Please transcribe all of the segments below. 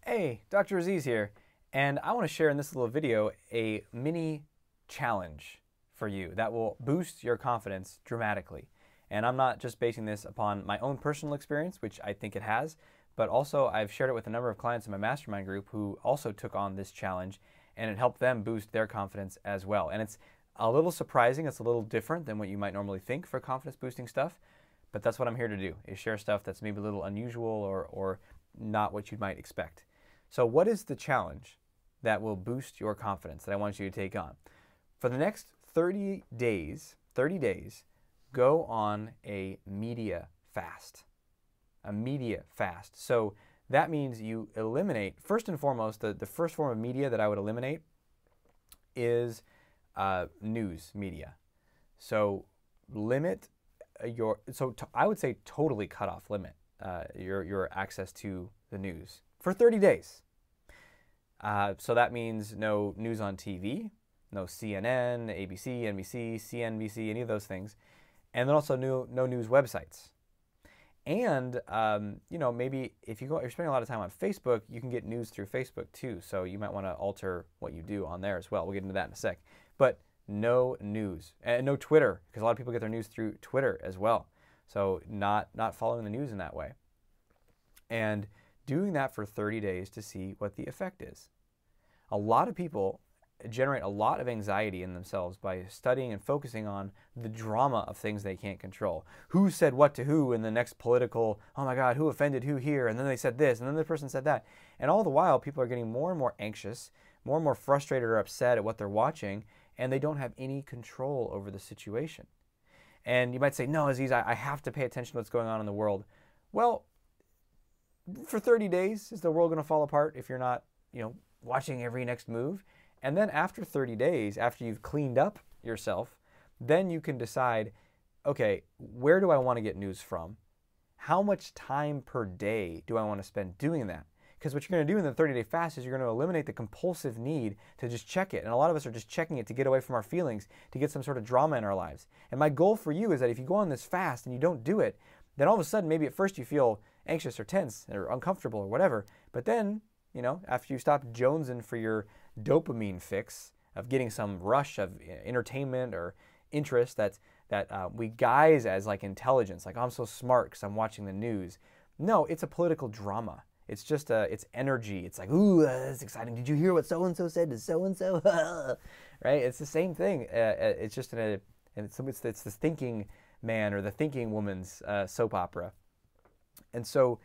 Hey, Dr. Aziz here, and I want to share in this little video a mini challenge for you that will boost your confidence dramatically. And I'm not just basing this upon my own personal experience, which I think it has, but also I've shared it with a number of clients in my mastermind group who also took on this challenge, and it helped them boost their confidence as well. And it's a little surprising, it's a little different than what you might normally think for confidence boosting stuff, but that's what I'm here to do, is share stuff that's maybe a little unusual or not what you might expect. So what is the challenge that will boost your confidence that I want you to take on? For the next 30 days, go on a media fast. A media fast. So that means you eliminate, first and foremost, the first form of media that I would eliminate is news media. So limit I would say totally cut off, limit your access to the news for 30 days. So that means no news on TV, no CNN, ABC, NBC, CNBC, any of those things, and then also no news websites. And maybe if you're spending a lot of time on Facebook, you can get news through Facebook too. So you might want to alter what you do on there as well. We'll get into that in a sec. But no news and no Twitter, because a lot of people get their news through Twitter as well. So not following the news in that way. And doing that for 30 days to see what the effect is. A lot of people generate a lot of anxiety in themselves by studying and focusing on the drama of things they can't control. Who said what to who in the next political, oh my God, who offended who here, and then they said this, and then the person said that. And all the while, people are getting more and more anxious, more and more frustrated or upset at what they're watching, and they don't have any control over the situation. And you might say, no, Aziz, I have to pay attention to what's going on in the world. Well, for 30 days, is the world going to fall apart if you're not, watching every next move? And then after 30 days, after you've cleaned up yourself, then you can decide, okay, where do I want to get news from? How much time per day do I want to spend doing that? Because what you're going to do in the 30-day fast is you're going to eliminate the compulsive need to just check it. And a lot of us are just checking it to get away from our feelings, to get some sort of drama in our lives. And my goal for you is that if you go on this fast and you don't do it, then all of a sudden, maybe at first you feel anxious or tense or uncomfortable or whatever. But then, after you stop jonesing for your dopamine fix of getting some rush of entertainment or interest that we guise as like intelligence, like, oh, I'm so smart because I'm watching the news. No, it's a political drama. It's just it's energy. It's like, ooh, that's exciting. Did you hear what so-and-so said to so-and-so? Right? It's the same thing. It's just it's the thinking man or the thinking woman's soap opera. And so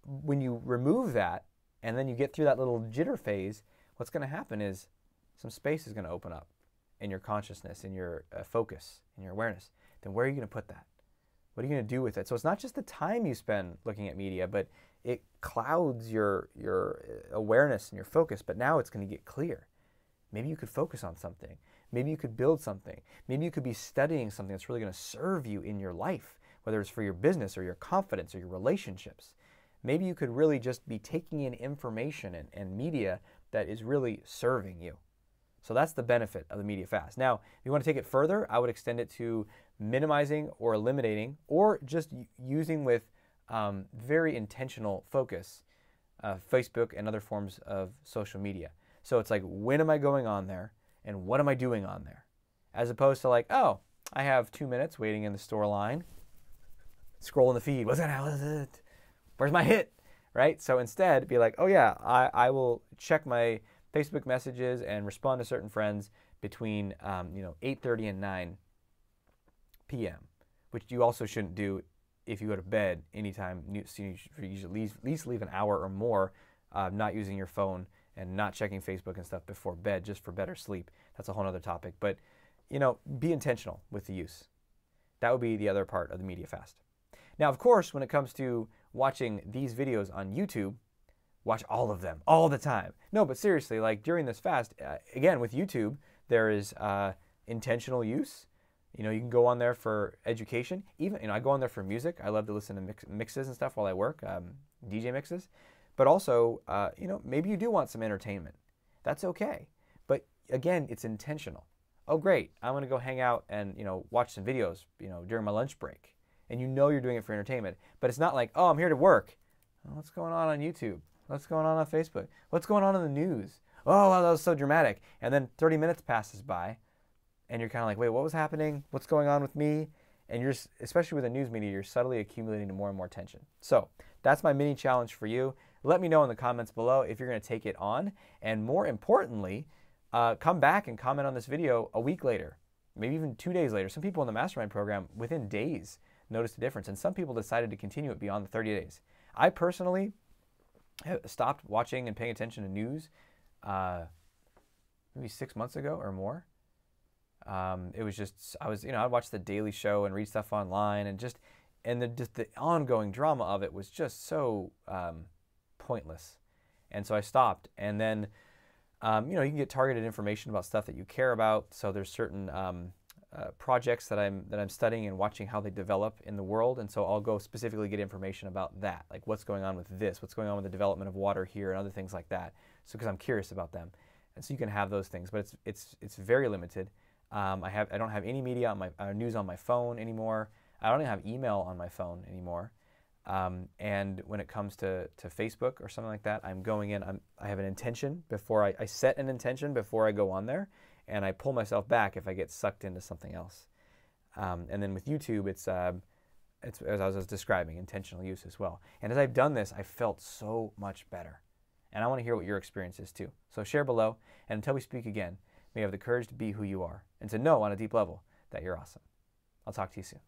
when you remove that and then you get through that little jitter phase, what's going to happen is some space is going to open up in your consciousness, in your focus, in your awareness. Then where are you going to put that? What are you going to do with it? So it's not just the time you spend looking at media, but it clouds your awareness and your focus, but now it's going to get clear. Maybe you could focus on something. Maybe you could build something. Maybe you could be studying something that's really going to serve you in your life, whether it's for your business or your confidence or your relationships. Maybe you could really just be taking in information and media that is really serving you. So that's the benefit of the media fast. Now, if you want to take it further, I would extend it to minimizing or eliminating or just using with very intentional focus Facebook and other forms of social media. So it's like, when am I going on there and what am I doing on there? As opposed to like, oh, I have 2 minutes waiting in the store line, scrolling the feed. What's that? Where's my hit? Right? So instead, be like, oh yeah, I will check my Facebook messages and respond to certain friends between 8:30 and 9 p.m., which you also shouldn't do if you go to bed anytime. You should at least leave an hour or more not using your phone and not checking Facebook and stuff before bed, just for better sleep. That's a whole other topic. But be intentional with the use. That would be the other part of the media fast. Now, of course, when it comes to watching these videos on YouTube, watch all of them all the time. No, but seriously, like during this fast, again, with YouTube, there is intentional use. You can go on there for education. Even, I go on there for music. I love to listen to mixes and stuff while I work, DJ mixes. But also, maybe you do want some entertainment. That's okay. But again, it's intentional. Oh, great. I'm going to go hang out and, watch some videos, during my lunch break. And you're doing it for entertainment. But it's not like, oh, I'm here to work. Well, what's going on YouTube? What's going on Facebook? What's going on in the news? Oh, wow, that was so dramatic. And then 30 minutes passes by, and you're kind of like, wait, what was happening? What's going on with me? And you're, especially with the news media, you're subtly accumulating more and more tension. So that's my mini challenge for you. Let me know in the comments below if you're going to take it on. And more importantly, come back and comment on this video a week later, maybe even 2 days later. Some people in the mastermind program within days noticed a difference, and some people decided to continue it beyond the 30 days. I personally stopped watching and paying attention to news maybe 6 months ago or more. It was just, I'd watch the Daily Show and read stuff online, and just the ongoing drama of it was just so pointless. And so I stopped. And then, you can get targeted information about stuff that you care about. So there's certain projects that I'm studying and watching how they develop in the world. And so I'll go specifically get information about that, like what's going on with this, what's going on with the development of water here, and other things like that. So because I'm curious about them. And so you can have those things, but it's very limited. I don't have any media on my news on my phone anymore. I don't even have email on my phone anymore. And when it comes to Facebook or something like that, I'm going in. I have an intention before I set an intention before I go on there, and I pull myself back if I get sucked into something else. And then with YouTube, it's as I was describing, intentional use as well. And as I've done this, I felt so much better. And I want to hear what your experience is too. So share below, and until we speak again, may you have the courage to be who you are and to know on a deep level that you're awesome. I'll talk to you soon.